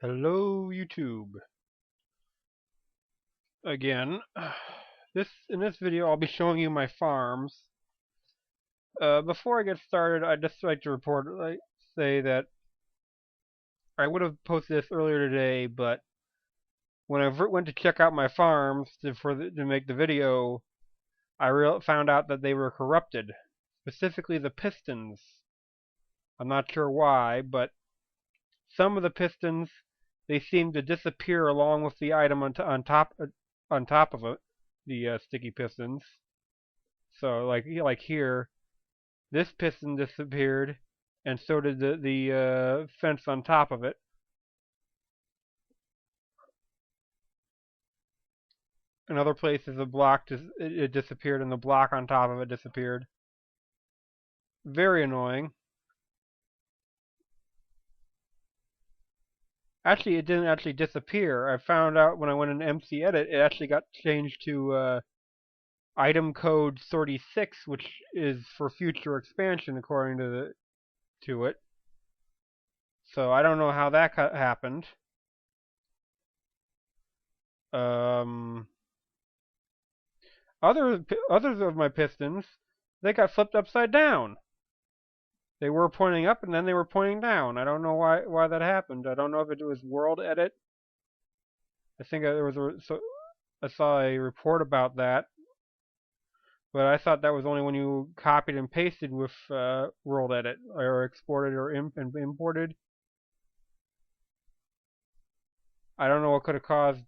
Hello YouTube. Again, in this video I'll be showing you my farms. Before I get started, I'd just like to say that I would have posted this earlier today, but when I went to check out my farms to make the video, I found out that they were corrupted, specifically the pistons. I'm not sure why, but some of the pistons they seem to disappear along with the item on top of it, the sticky pistons. So like here, this piston disappeared, and so did the fence on top of it. In other places, the block it disappeared, and the block on top of it disappeared. Very annoying. Actually, it didn't actually disappear. I found out when I went in MC Edit, it actually got changed to item code 36, which is for future expansion according to it. So I don't know how that happened. Others of my pistons, they got flipped upside down. They were pointing up and then they were pointing down. I don't know why that happened. I don't know if it was world edit. I think I saw a report about that, but I thought that was only when you copied and pasted with world edit or exported or imported. I don't know what could have caused,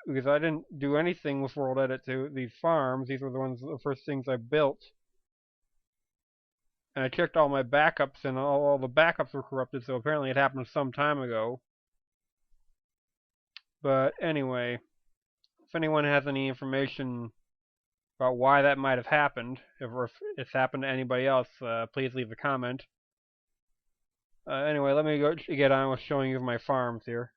because I didn't do anything with world edit to these farms. These were the first things I built. And I checked all my backups, and all the backups were corrupted, so apparently it happened some time ago. But anyway, if anyone has any information about why that might have happened, or if it's happened to anybody else, please leave a comment. Anyway, let me get on with showing you my farms here.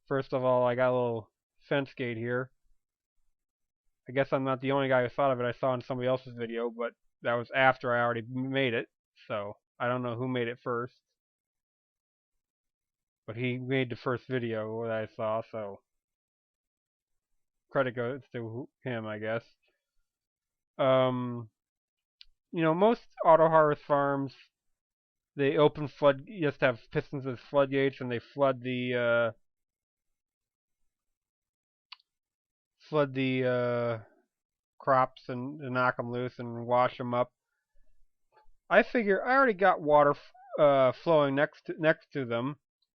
First of all, I got a little fence gate here. I guess I'm not the only guy who thought of it. I saw in somebody else's video, but that was after I already made it, so I don't know who made it first. But he made the first video that I saw, so credit goes to him, I guess. Most auto harvest farms, they just have pistons as floodgates, and they flood the crops and knock them loose and wash them up. I figure I already got water flowing next to them.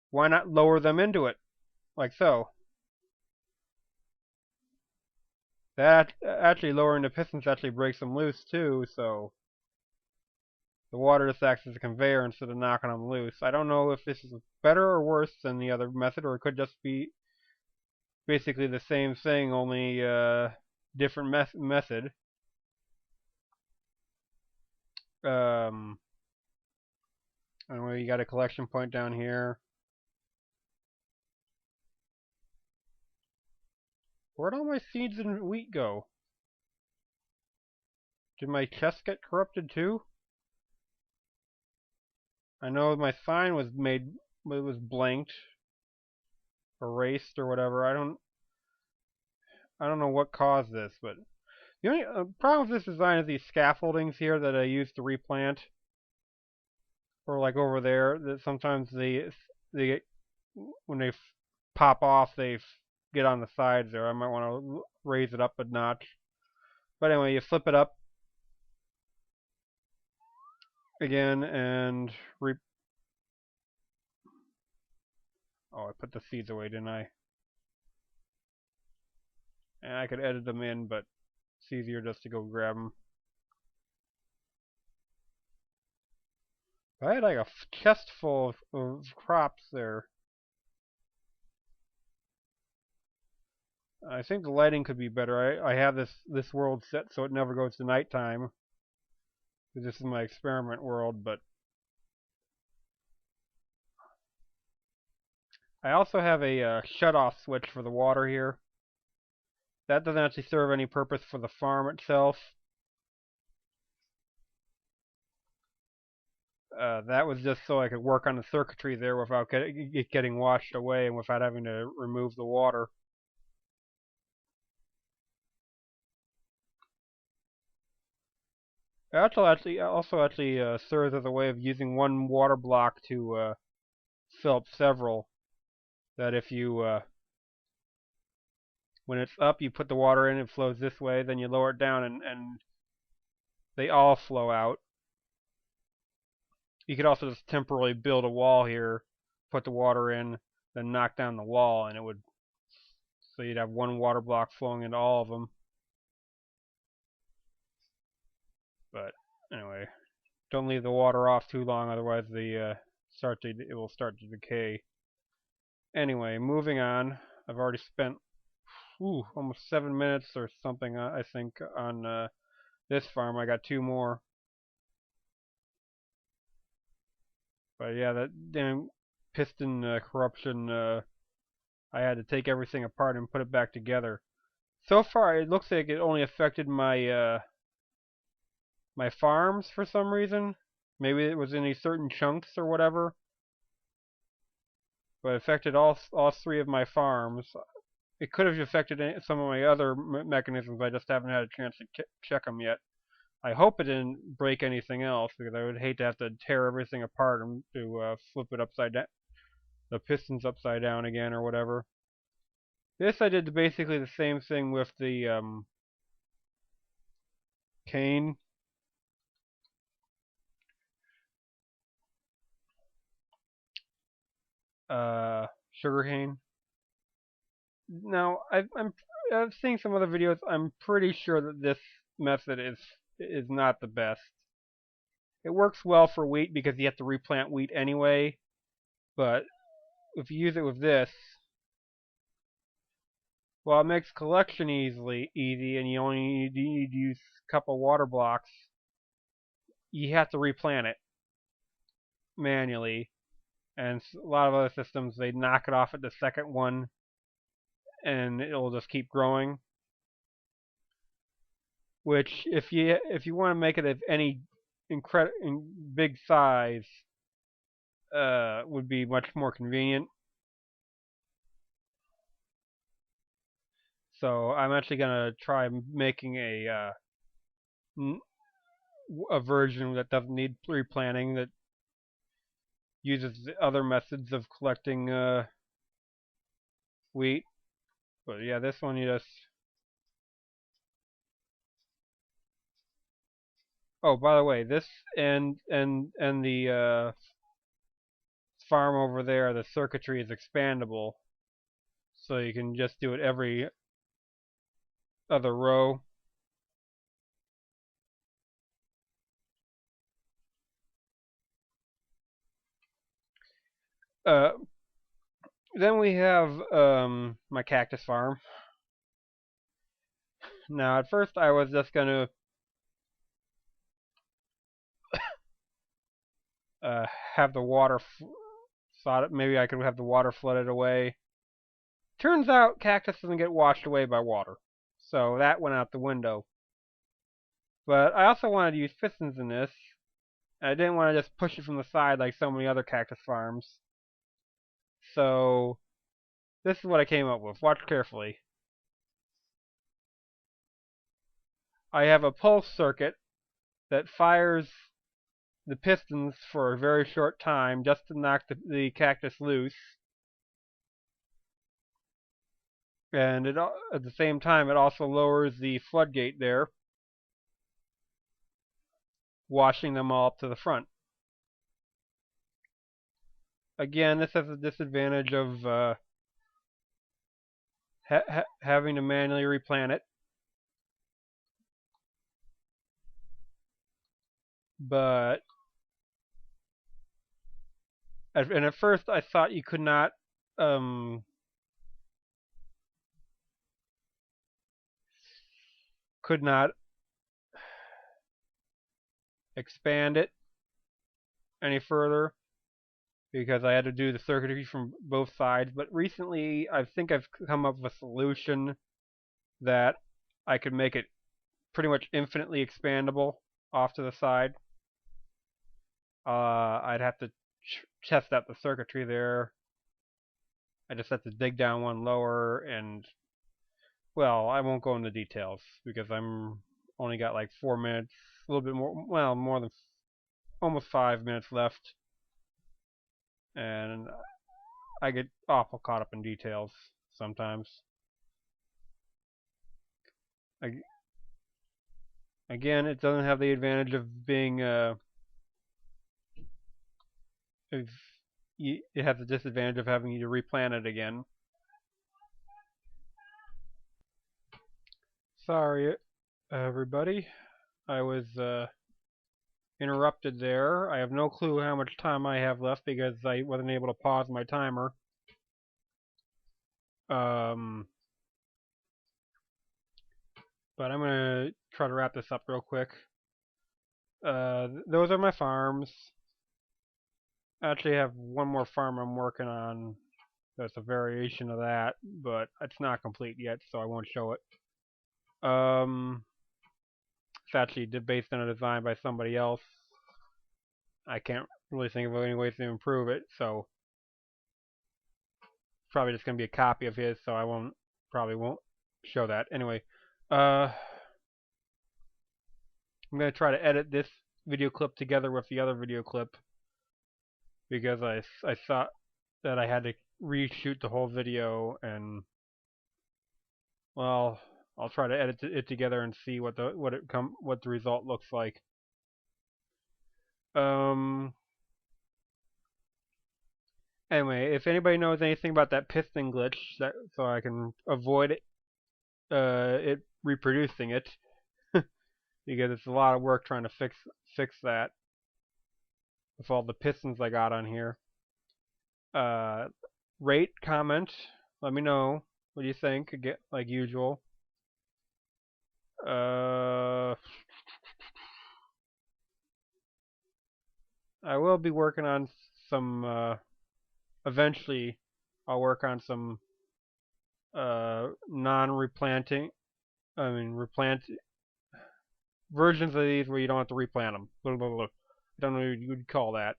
Why not lower them into it, like so? That actually lowering the pistons actually breaks them loose too, so the water just acts as a conveyor instead of knocking them loose. I don't know if this is better or worse than the other method, or it could just be basically the same thing, only different method. Anyway, you got a collection point down here. Where'd all my seeds and wheat go? Did my chest get corrupted too? I know my sign was blanked, erased, or whatever. I don't know what caused this, but the only problem with this design is these scaffoldings here that I used to replant, or like over there, that sometimes they when they pop off, they get on the sides there. I might want to raise it up a notch. But anyway, you flip it up again and oh, I put the seeds away, didn't I? And I could edit them in, but it's easier just to go grab them. I had like a chest full of crops there. I think the lighting could be better. I have this world set so it never goes to nighttime. This is my experiment world, but I also have a shut-off switch for the water here. That doesn't actually serve any purpose for the farm itself. That was just so I could work on the circuitry there without it getting washed away and without having to remove the water. It also actually serves as a way of using one water block to fill up several. That if you when it's up, you put the water in, it flows this way. Then you lower it down, and they all flow out. You could also just temporarily build a wall here, put the water in, then knock down the wall, and it would. So you'd have one water block flowing into all of them. But anyway, don't leave the water off too long, otherwise it will start to decay. Anyway, moving on. I've already spent almost 7 minutes or something, I think, on this farm. I got 2 more. But yeah, that damn piston corruption, I had to take everything apart and put it back together. So far, it looks like it only affected my my farms for some reason. Maybe it was in these certain chunks or whatever. But it affected all 3 of my farms. It could have affected some of my other mechanisms. I just haven't had a chance to check them yet. I hope it didn't break anything else, because I would hate to have to tear everything apart and to flip it upside down, the pistons upside down again or whatever. This I did basically the same thing with the cane. Sugar cane. Now I've seen some other videos. I'm pretty sure that this method is not the best. It works well for wheat because you have to replant wheat anyway, but if you use it with this, well, it makes collection easy, and you only need to use a couple water blocks. You have to replant it manually, and a lot of other systems, they knock it off at the second one, and it'll just keep growing. Which, if you want to make it of any big size, would be much more convenient. So I'm actually gonna try making a version that doesn't need replanting, that uses the other methods of collecting wheat. But yeah, this one you just. Oh, by the way, this and the farm over there, the circuitry is expandable, so you can just do it every other row. Then we have my cactus farm. Now, at first I was just going to have the water maybe I could have the water flooded away. Turns out cactus doesn't get washed away by water, so that went out the window. But I also wanted to use pistons in this. I didn't want to just push it from the side like so many other cactus farms. So this is what I came up with. Watch carefully. I have a pulse circuit that fires the pistons for a very short time just to knock the cactus loose. And at the same time, it also lowers the floodgate there, washing them all up to the front. Again, this has a disadvantage of having to manually replant it. But and at first I thought you could not expand it any further because I had to do the circuitry from both sides. But recently, I think I've come up with a solution that I could make it pretty much infinitely expandable off to the side. I'd have to test out the circuitry there. I just have to dig down one lower, and well, I won't go into details because I'm only got like 4 minutes, a little bit more, well, more than almost 5 minutes left, and I get awful caught up in details sometimes. I, Again, it doesn't have the advantage of being it has the disadvantage of having to replan it again. Sorry, everybody. I was interrupted there. I have no clue how much time I have left because I wasn't able to pause my timer. But I'm gonna try to wrap this up real quick. Those are my farms. I actually have one more farm I'm working on. That's a variation of that, but it's not complete yet, so I won't show it. It's actually based on a design by somebody else. I can't really think of any ways to improve it, so it's probably just gonna be a copy of his, so I probably won't show that. Anyway, I'm gonna try to edit this video clip together with the other video clip because I thought that I had to reshoot the whole video, and well, I'll try to edit it together and see what the result looks like. Anyway, if anybody knows anything about that piston glitch, so I can avoid it reproducing it, because it's a lot of work trying to fix that with all the pistons I got on here. Rate, comment, let me know what do you think. Again, like usual. I will be working on some. Eventually, I'll work on some non-replanting. I mean, replant versions of these where you don't have to replant them. Blah, blah, blah. I don't know what you would call that.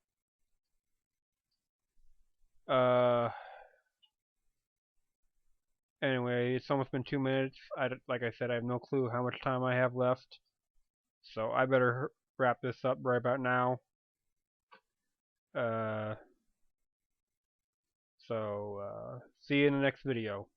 Anyway, it's almost been 2 minutes. Like I said, I have no clue how much time I have left, so I better wrap this up right about now. So see you in the next video.